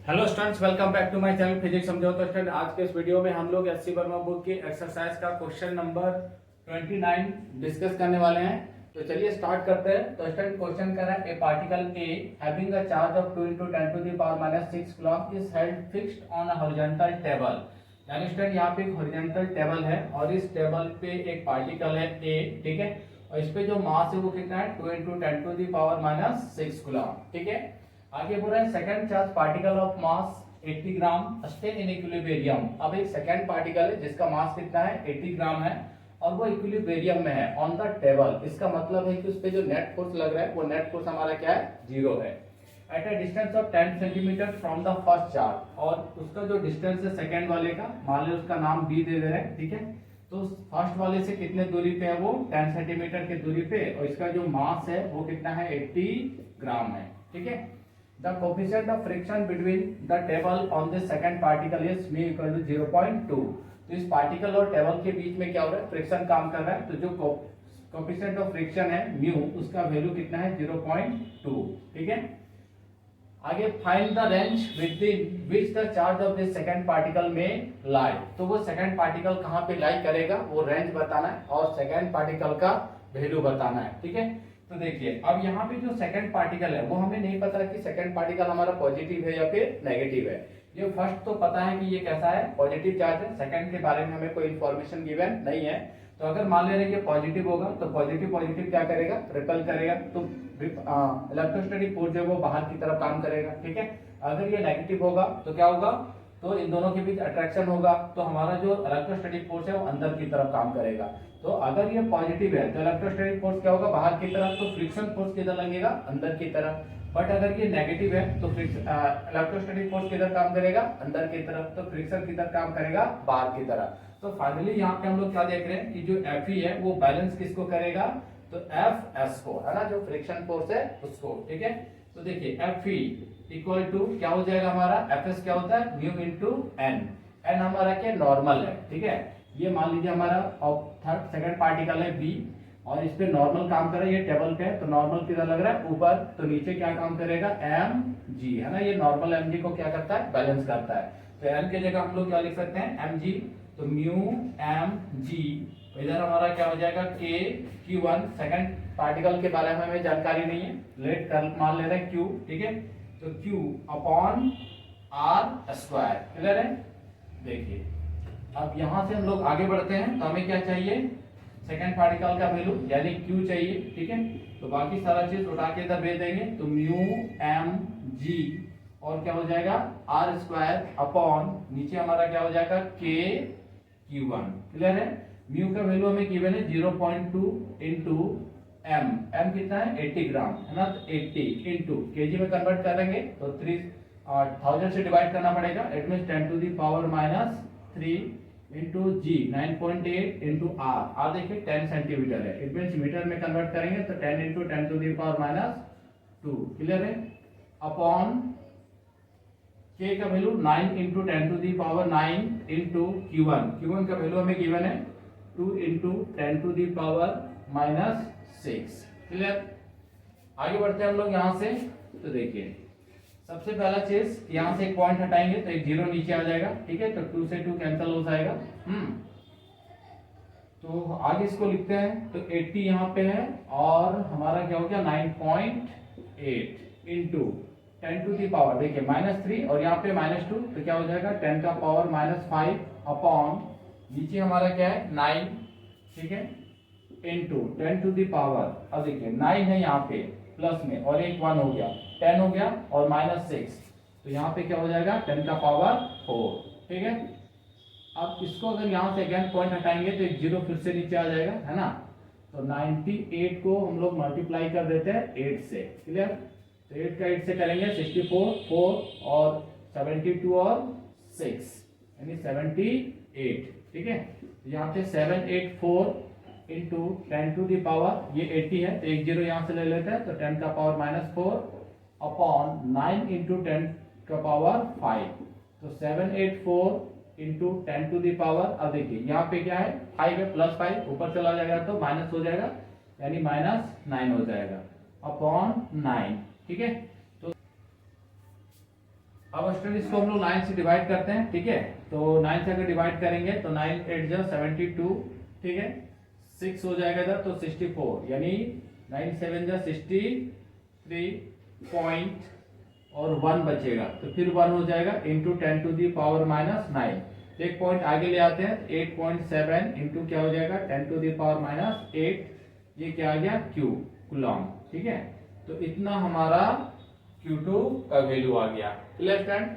Hello students, welcome back to my channel physics समझो। तो student, आज के इस वीडियो में हम लोग एससी वर्मा बुक की एक्सरसाइज का क्वेश्चन नंबर 29 डिस्कस करने वाले हैं। तो चलिए स्टार्ट करते हैं। तो स्टूडेंट, क्वेश्चन कर रहा है ए particle A having a charge of 2 × 10⁻⁻⁶ coulomb is held fixed on a horizontal table. यानी स्टूडेंट, यहाँ पे एक हॉरिजॉन्टल टेबल है और इस टेबल पे एक पार्टिकल है ए, ठीक है। और इस पे जो मास है वो कितना है, 2 × 10⁻⁶ कूलम, ठीक है। आगे बोल रहा है second charge particle of mass 80 gram stay in equilibrium. अब एक सेकंड पार्टिकल है जिसका मास कितना है, 80 ग्राम है और वो इक्विलिब्रियम में है ऑन द टेबल। इसका मतलब है कि उस पे जो नेट फोर्स लग रहा है वो नेट फोर्स हमारा क्या है, 0 है। At a distance of 10 centimetre from the first charge, और उसका जो डिस्टेंस है सेकंड वाले का, मान लो उसका नाम बी दे रहे हैं, ठीक है। तो फर्स्ट वाले से कितने दूरी पे है, वो 10 सेंटीमीटर की दूरी पे, और इसका जो मास है वो कितना है, 80 ग्राम है, ठीक है। The coefficient of friction between the table on the second particle is mu equal to 0.2। तो इस पार्टिकल और टेबल के बीच में क्या हो रहा है, फ्रिक्शन काम कर रहा है। तो जो कोफिशिएंट ऑफ फ्रिक्शन है म्यू, उसका वैल्यू कितना है, 0.2, ठीक है। आगे find the range with which the charge of this second particle में लाई। तो वो सेकंड पार्टिकल कहाँ पे लाई करेगा, वो रेंज बताना है और सेकंड पार्टिकल का वैल्यू बताना है, ठीक है। तो देखिए, अब यहाँ पे जो सेकंड पार्टिकल है वो हमें नहीं पता कि सेकंड पार्टिकल हमारा पॉजिटिव है या फिर नेगेटिव है। ये फर्स्ट तो पता है कि ये कैसा है, पॉजिटिव चार्ज है। सेकंड के बारे में हमें कोई इन्फॉर्मेशन गिवन नहीं है। तो अगर मान ले रहे ये पॉजिटिव होगा तो पॉजिटिव पॉजिटिव क्या करेगा, रिपेल करेगा। तो इलेक्ट्रोस्टैटिक फोर्स जो वो बाहर की तरफ काम करेगा, ठीक है। अगर ये नेगेटिव होगा तो क्या होगा, तो इन दोनों के बीच अट्रैक्शन होगा, तो हमारा जो इलेक्ट्रोस्टैटिक फोर्स है वो अंदर की तरफ काम करेगा। तो अगर ये पॉजिटिव है तो इलेक्ट्रोस्टैटिक फोर्स क्या होगा, बाहर की तरफ। तो फ्रिक्शन फोर्स किधर लगेगा, अंदर की तरफ। बट अगर ये नेगेटिव है तो इलेक्ट्रोस्टैटिक फोर्स किधर काम करेगा, अंदर की तरफ। तो फ्रिक्शन किधर काम करेगा, बाहर की तरफ। तो फाइनली यहाँ पे हम लोग क्या देख रहे हैं कि जो Fe है वो बैलेंस किसको करेगा, तो Fs को, है ना, जो फ्रिक्शन फोर्स है उसको, ठीक है। तो देखिए Fe इक्वल टू क्या हो जाएगा हमारा, Fs क्या होता है, म्यू इंटू एन। एन हमारा क्या, नॉर्मल है, ठीक है। ये मान लीजिए हमारा थर्ड सेकंड पार्टिकल है बी, और इस पे नॉर्मल काम कर रहा है, ये टेबल पे है तो नॉर्मल किधर लग रहा है, ऊपर। तो नीचे क्या काम करेगा, एम जी, है ना। ये नॉर्मल एम जी को क्या करता है, बैलेंस करता है। तो एम की जगह हम लोग क्या लिख सकते हैं, एम जी। तो म्यू एम जी, इधर हमारा क्या हो जाएगा, के क्यू वन। सेकंड पार्टिकल के बारे में हमें जानकारी नहीं है, लेट कर मान ले रहे हैं क्यू, ठीक है। तो Q upon R square, clear है। देखिए, अब यहां से हम लोग आगे बढ़ते हैं। तो हमें क्या चाहिए, सेकंड पार्टिकल का वैल्यू यानी क्यू चाहिए, ठीक है। तो बाकी सारा चीज उठा के इधर भेज देंगे। तो म्यू एम जी और क्या हो जाएगा, आर स्क्वायर अपॉन नीचे हमारा क्या हो जाएगा, के क्यू वन, क्लियर है। म्यू का वैल्यू हमें गिवन है 0.2 इंटू एम। एम कितना है, 80 ग्राम, है ना। तो 80 इंटू केजी में कन्वर्ट करेंगे तो 3000 से डिवाइड करना पड़ेगा। It mean 10⁻³ into g 9.8 into R. R देखिए 10 सेंटीमीटर है, इट मीन मीटर में कन्वर्ट करेंगे तो 10 इंटू 10⁻², क्लियर है। अपॉन के का value 9 into 10⁻9 into Q1। Q1 का वैल्यू हमें गिवन है 2 इंटू 10⁻⁻6, क्लियर। आगे बढ़ते हैं हम लोग यहाँ से। तो देखिए, सबसे पहला चीज यहाँ से एक पॉइंट हटाएंगे तो एक जीरो नीचे आ जाएगा, ठीक है। तो 2 से 2 कैंसिल हो जाएगा। तो आगे इसको लिखते हैं। तो 80 यहाँ पे है और हमारा क्या हो गया, 9.8 इंटू 10⁻, देखिए -3 और यहाँ पे -2, तो क्या हो जाएगा 10⁻⁻5 अपॉन नीचे हमारा क्या है 9, ठीक है, इंटू 10⁻। अब देखिए 9 है यहाँ पे प्लस में और एक 1 हो गया, 10 हो गया और -6, तो यहाँ पे क्या हो जाएगा 10⁻4, ठीक है। अब इसको अगर यहाँ से अगेन पॉइंट हटाएंगे तो एक जीरो फिर से नीचे आ जाएगा, है ना। तो 98 को हम लोग मल्टीप्लाई कर देते हैं 8 से, क्लियर। तो 8 का 8 से करेंगे 64, 4 और 72 और 6 यानी 78, ठीक है। यहाँ पे 784 इंटू 10⁻, ये 80 है तो एक जीरो यहाँ से ले लेते हैं। तो 10⁻⁻4 अपॉन 9 इंटू 10⁻5, तो 784 इंटू 10⁻। अब देखिए यहाँ पे क्या है, 5 है, +5 ऊपर चला जाएगा तो माइनस हो जाएगा, यानी -9 हो जाएगा अपॉन 9, ठीक है। तो अब स्टूडेंट इसको हम लोग 9 से डिवाइड करते हैं, ठीक है। तो 9 से अगर डिवाइड करेंगे तो 9 8 जा 72, ठीक है। 6 हो जाएगा इधर तो 64, यानी 9 7 जा 63 पॉइंट और 1 बचेगा, तो फिर 1 हो जाएगा into 10 to the power minus 9। एक पॉइंट आगे ले आते हैं, 8.7 इंटू क्या हो जाएगा 10 टू दी पावर माइनस 8, ये क्या आ गया क्यू कूलॉम, ठीक है। तो इतना हमारा Q2 का वैल्यू आ गया। Clear friend.